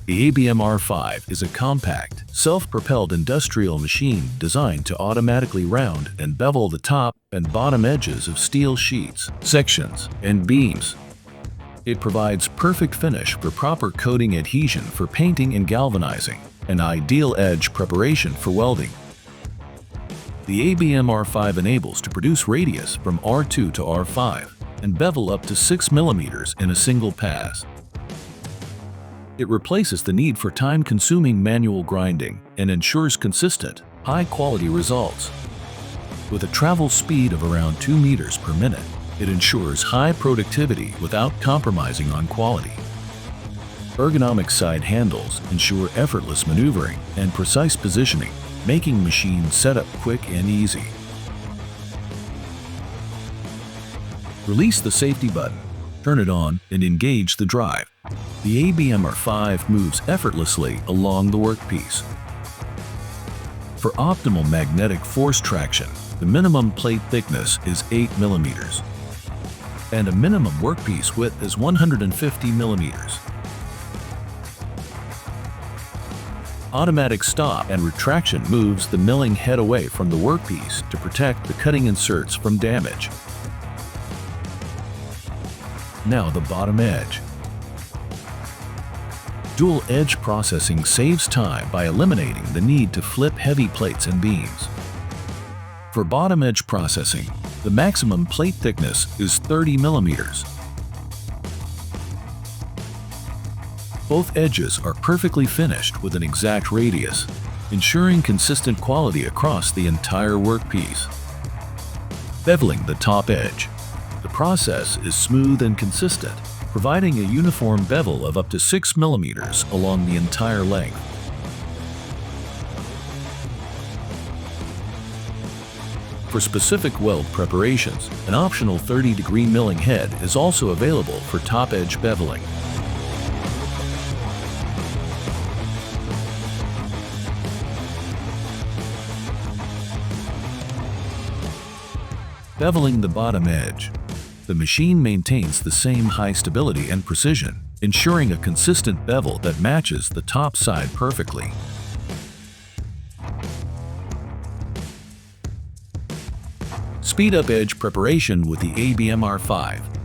The ABM-R5 is a compact, self-propelled industrial machine designed to automatically round and bevel the top and bottom edges of steel sheets, sections, and beams. It provides perfect finish for proper coating adhesion for painting and galvanizing, and ideal edge preparation for welding. The ABM-R5 enables to produce radius from R2 to R5 and bevel up to 6 mm in a single pass. It replaces the need for time-consuming manual grinding and ensures consistent, high-quality results. With a travel speed of around 2 meters per minute, it ensures high productivity without compromising on quality. Ergonomic side handles ensure effortless maneuvering and precise positioning, making machine setup quick and easy. Release the safety button, turn it on, and engage the drive. The ABM-R5 moves effortlessly along the workpiece. For optimal magnetic force traction, the minimum plate thickness is 8 mm, and a minimum workpiece width is 150 mm. Automatic stop and retraction moves the milling head away from the workpiece to protect the cutting inserts from damage. Now the bottom edge. Dual edge processing saves time by eliminating the need to flip heavy plates and beams. For bottom edge processing, the maximum plate thickness is 30 mm. Both edges are perfectly finished with an exact radius, ensuring consistent quality across the entire workpiece. Beveling the top edge. The process is smooth and consistent, providing a uniform bevel of up to 6 mm along the entire length. For specific weld preparations, an optional 30-degree milling head is also available for top edge beveling. Beveling the bottom edge. The machine maintains the same high stability and precision, ensuring a consistent bevel that matches the top side perfectly. Speed up edge preparation with the ABM-R5.